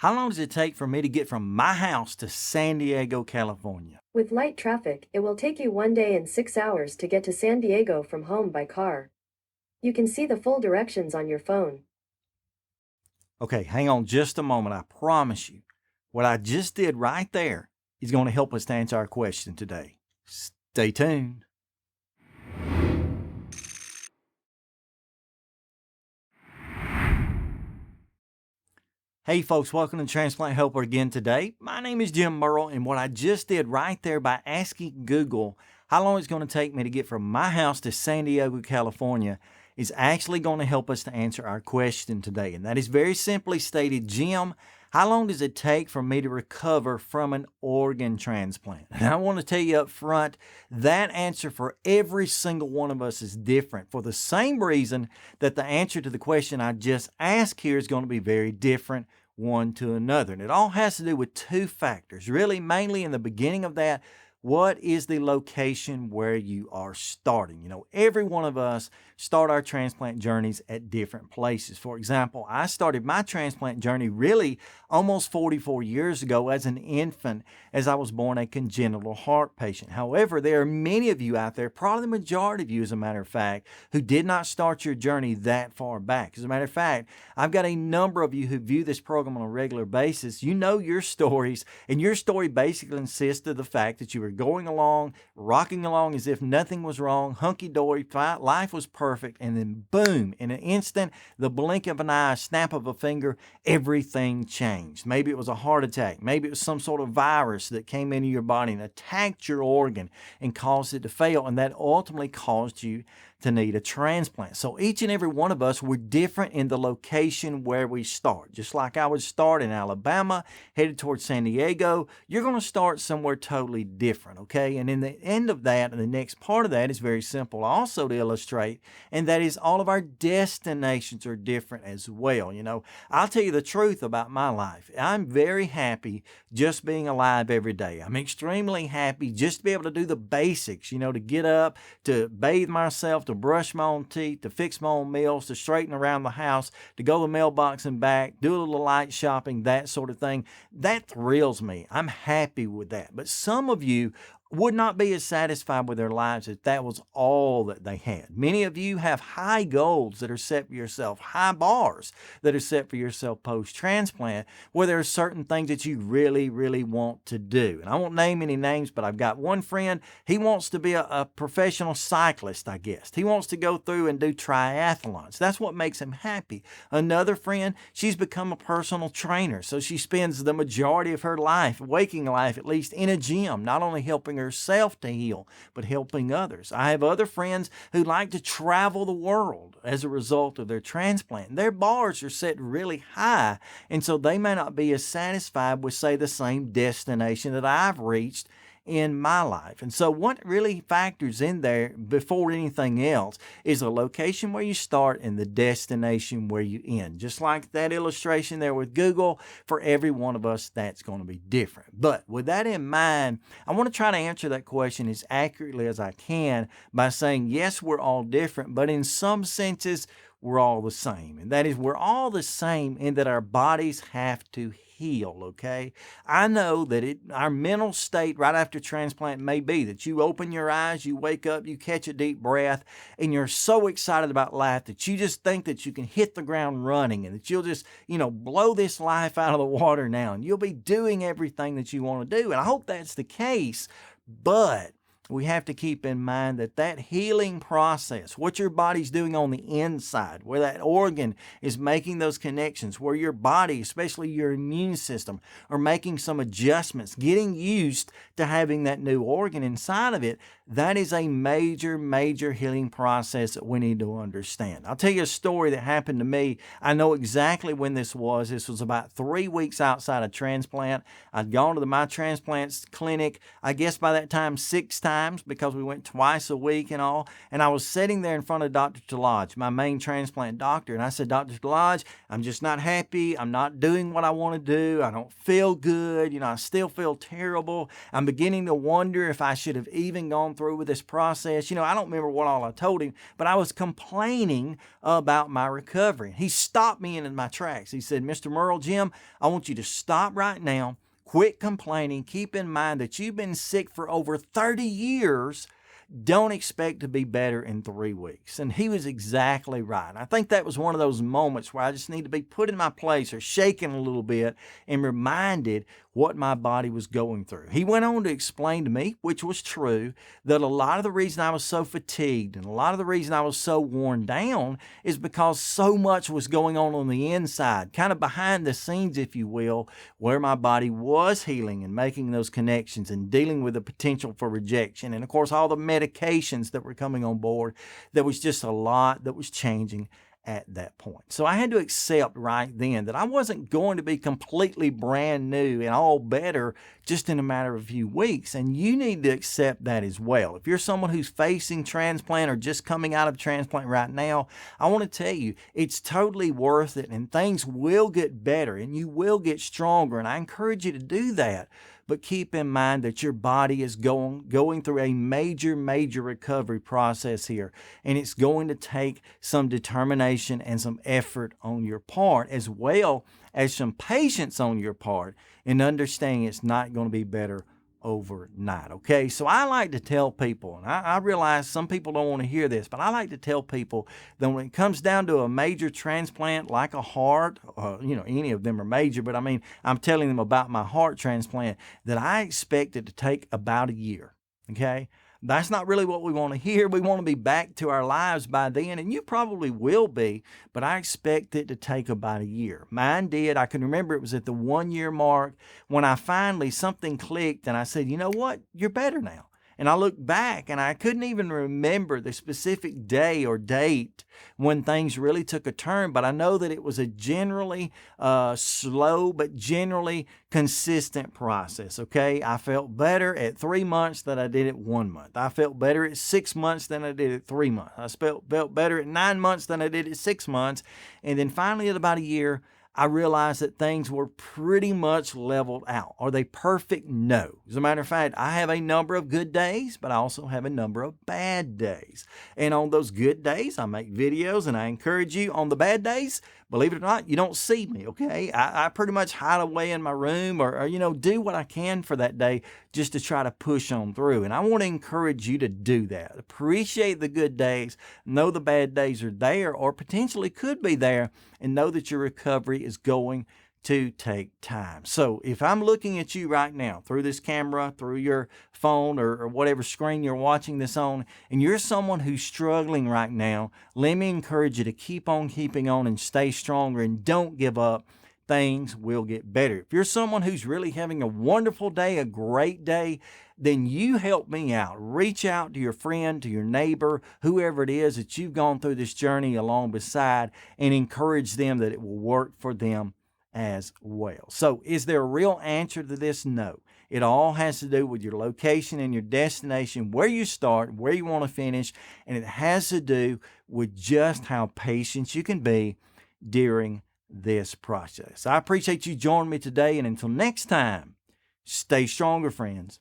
How long does it take for me to get from my house to San Diego, California? With light traffic, it will take you 1 day and 6 hours to get to San Diego from home by car. You can see the full directions on your phone. Okay, hang on just a moment. I promise you, what I just did right there is going to help us to answer our question today. Stay tuned. Hey folks, welcome to Transplant Helper again today. My name is Jim Burrell, and what I just did right there by asking Google how long it's going to take me to get from my house to San Diego, California, is actually going to help us to answer our question today. And that is very simply stated, Jim, how long does it take for me to recover from an organ transplant? And I want to tell you up front, that answer for every single one of us is different for the same reason that the answer to the question I just asked here is going to be very different one to another. And it all has to do with two factors, really mainly in the beginning of that. What is the location where you are starting? You know, every one of us start our transplant journeys at different places. For example, I started my transplant journey really almost 44 years ago as an infant, as I was born a congenital heart patient. However, there are many of you out there, probably the majority of you as a matter of fact, who did not start your journey that far back. As a matter of fact, I've got a number of you who view this program on a regular basis. You know your stories, and your story basically consists of the fact that you were going along, rocking along as if nothing was wrong, hunky-dory, life was perfect, and then boom, in an instant, the blink of an eye, snap of a finger, everything changed. Maybe it was a heart attack. Maybe it was some sort of virus that came into your body and attacked your organ and caused it to fail, and that ultimately caused you to need a transplant. So each and every one of us were different in the location where we start. Just like I would start in Alabama, headed towards San Diego, you're going to start somewhere totally different, okay? And in the end of that, and the next part of that is very simple also to illustrate, and that is all of our destinations are different as well. You know, I'll tell you the truth about my life. I'm very happy just being alive every day. I'm extremely happy just to be able to do the basics, you know, to get up, to bathe myself, to brush my own teeth, to fix my own meals, to straighten around the house, to go to the mailbox and back, do a little light shopping, that sort of thing. That thrills me. I'm happy with that. But some of you would not be as satisfied with their lives if that was all that they had. Many of you have high goals that are set for yourself, high bars that are set for yourself post-transplant, where there are certain things that you really, really want to do. And I won't name any names, but I've got one friend, he wants to be a professional cyclist, I guess. He wants to go through and do triathlons. That's what makes him happy. Another friend, she's become a personal trainer, so she spends the majority of her life, waking life at least, in a gym, not only helping herself to heal, but helping others. I have other friends who like to travel the world as a result of their transplant. Their bars are set really high, and so they may not be as satisfied with, say, the same destination that I've reached in my life. And so what really factors in there before anything else is the location where you start and the destination where you end. Just like that illustration there with Google, for every one of us, that's going to be different. But with that in mind, I want to try to answer that question as accurately as I can by saying, yes, we're all different, but in some senses, we're all the same. And that is, we're all the same in that our bodies have to heal, okay? I know that our mental state right after transplant may be that you open your eyes, you wake up, you catch a deep breath, and you're so excited about life that you just think that you can hit the ground running and that you'll just, blow this life out of the water now and you'll be doing everything that you want to do. And I hope that's the case, but we have to keep in mind that that healing process, what your body's doing on the inside, where that organ is making those connections, where your body, especially your immune system, are making some adjustments, getting used to having that new organ inside of it, that is a major, major healing process that we need to understand. I'll tell you a story that happened to me. I know exactly when this was. This was about 3 weeks outside of transplant. I'd gone to my transplant clinic, I guess by that time, 6 times times because we went twice a week and all. And I was sitting there in front of Dr. Talaj, my main transplant doctor, and I said, Dr. Talaj, I'm just not happy. I'm not doing what I want to do. I don't feel good. I still feel terrible. I'm beginning to wonder if I should have even gone through with this process. I don't remember what all I told him, but I was complaining about my recovery. He stopped me in my tracks. He said, Mr. Merle, Jim, I want you to stop right now. Quit complaining. Keep in mind that you've been sick for over 30 years. Don't expect to be better in 3 weeks. And he was exactly right. I think that was one of those moments where I just need to be put in my place or shaken a little bit and reminded what my body was going through. He went on to explain to me, which was true, that a lot of the reason I was so fatigued and a lot of the reason I was so worn down is because so much was going on the inside, kind of behind the scenes, if you will, where my body was healing and making those connections and dealing with the potential for rejection. And of course, all the medications that were coming on board, there was just a lot that was changing at that point. So I had to accept right then that I wasn't going to be completely brand new and all better just in a matter of a few weeks. And you need to accept that as well. If you're someone who's facing transplant or just coming out of transplant right now, I want to tell you, it's totally worth it and things will get better and you will get stronger. And I encourage you to do that. But keep in mind that your body is going through a major recovery process here. And it's going to take some determination and some effort on your part, as well as some patience on your part, in understanding it's not going to be better overnight. Okay, so I like to tell people, and I realize some people don't want to hear this, but I like to tell people that when it comes down to a major transplant like a heart, any of them are major, but I mean, I'm telling them about my heart transplant, that I expect it to take about a year. Okay, that's not really what we want to hear. We want to be back to our lives by then, and you probably will be, but I expect it to take about a year. Mine did. I can remember it was at the 1 year mark when I finally, something clicked and I said, you know what? You're better now. And I looked back and I couldn't even remember the specific day or date when things really took a turn, but I know that it was a generally slow but generally consistent process, okay? I felt better at 3 months than I did at 1 month. I felt better at 6 months than I did at 3 months. I felt better at 9 months than I did at 6 months. And then finally at about a year, I realized that things were pretty much leveled out. Are they perfect? No. As a matter of fact, I have a number of good days, but I also have a number of bad days. And on those good days, I make videos and I encourage you. On the bad days, believe it or not, you don't see me, okay? I pretty much hide away in my room or do what I can for that day just to try to push on through. And I want to encourage you to do that. Appreciate the good days. Know the bad days are there or potentially could be there, and know that your recovery is going to take time. So if I'm looking at you right now through this camera, through your phone or whatever screen you're watching this on, and you're someone who's struggling right now, let me encourage you to keep on keeping on and stay stronger and don't give up. Things will get better. If you're someone who's really having a wonderful day, a great day, then you help me out. Reach out to your friend, to your neighbor, whoever it is that you've gone through this journey along beside, and encourage them that it will work for them as well. So is there a real answer to this? No. It all has to do with your location and your destination, where you start, where you want to finish, and it has to do with just how patient you can be during this process. I appreciate you joining me today, and until next time, stay stronger, friends.